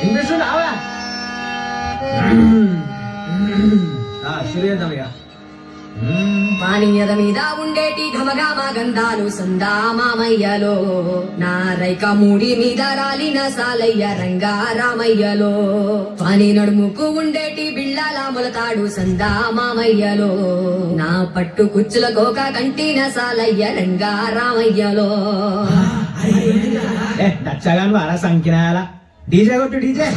వినిపిస్తుందావా? సూర్యోదయ మానియద మీద ఉండేటి ఘమఘమ గంధాలు సందా మామయ్యలో, నా రైక మూడి మీద రాలిన సాలయ్య రంగా రామయ్యలో, పాని నడుముకు ఉండేటి బిళ్ళల మొలతాడు సందా మామయ్యలో, నా పట్టు కుచ్చుల కోక కంటిన సాలయ్య రంగా రామయ్యలో. దచ్చగాను వారా సంఖ్యాల డీజే కొట్టు డీజే.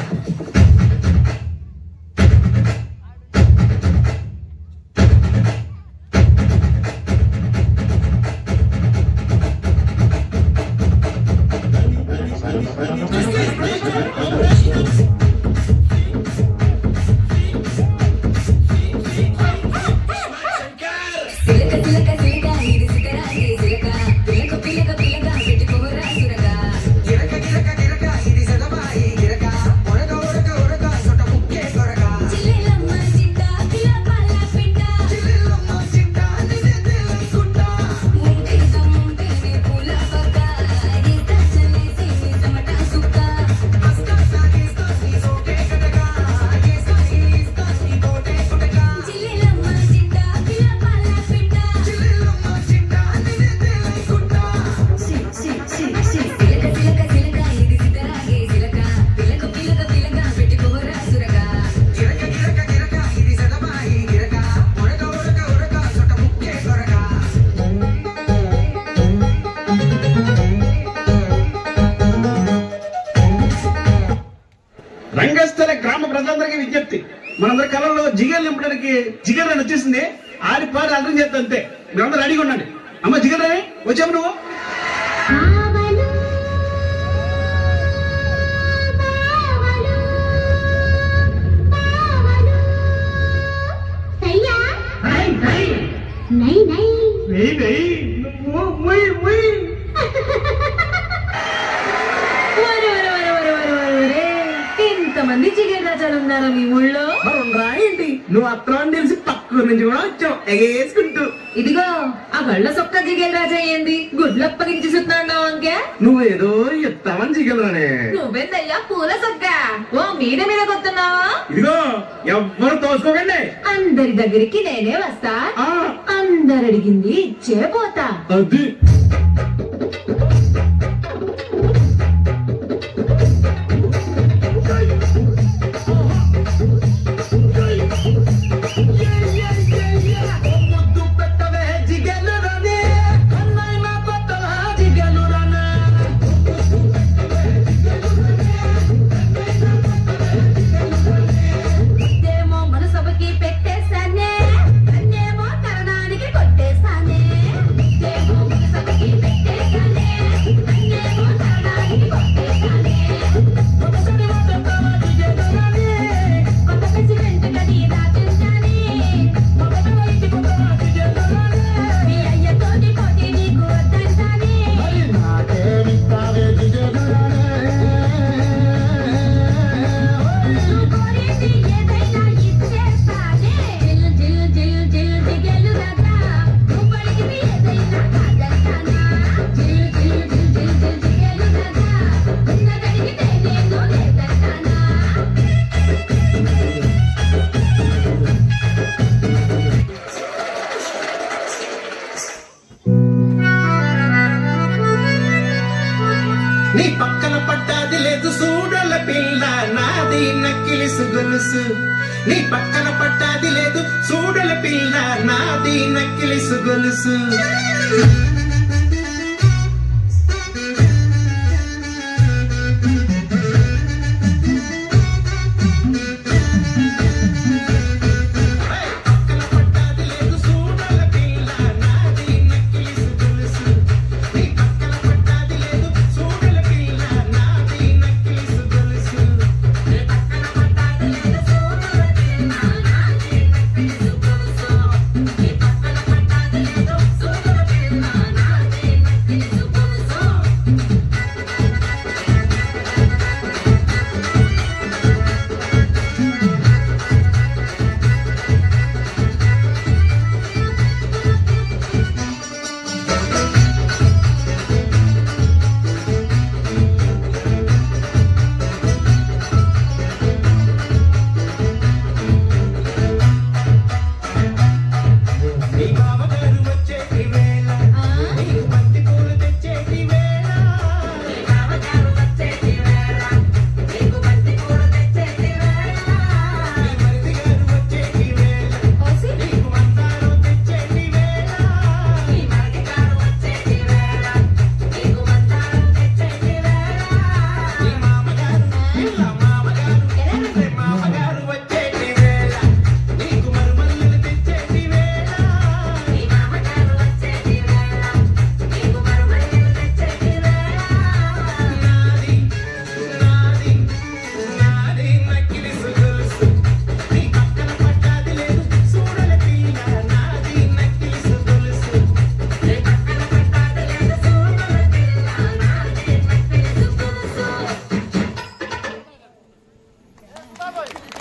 రంగస్థల గ్రామ ప్రజలందరికీ విజ్ఞప్తి, మనందరి కళల్లో జిగేలు నింపడానికి జిగేల్ అని వచ్చేసింది. ఆడి పాడి అర్థం చేస్తా అంతే. మీరందరూ రెడీగా ఉండండి. అమ్మ జిగేల్ రాని వచ్చాము నువ్వు. ఇంతమంది జిగేల్ రాజాలు ఉన్నారా మీ ఊళ్ళో? ఏంటి నువ్వు అత్రం తెలిసి పక్కన నుంచి కూడా వచ్చావు ఎగేసుకుంటూ. ఇదిగో ఆ గళ్ళ సొక్క జిగేల్ రాజా ఏంది గుడ్లప్పగించి చూస్తున్నావు అంకే? నువ్వేదో ఎత్తామని జిగేలరానే. నువ్వేందయ్యా పూల సొక్క ఓ మీద మీద కొత్తున్నావా? ఇదిగో ఎవ్వరు తోసుకోకండి. అందరి దగ్గరికి నేనే వస్తా, అందరు అడిగింది ఇచ్చే పోతా. అది నీ పక్కన పడ్డాది లేదు సూడల పిల్ల నాది నక్కిలిసు గొలుసు. నీ పక్కన పడ్డాది లేదు సూడల పిల్ల నాది నక్కిలిసు గొలుసు. Nah.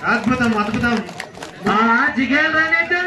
అద్భుతం అద్భుతం జిగేల్ రానేటు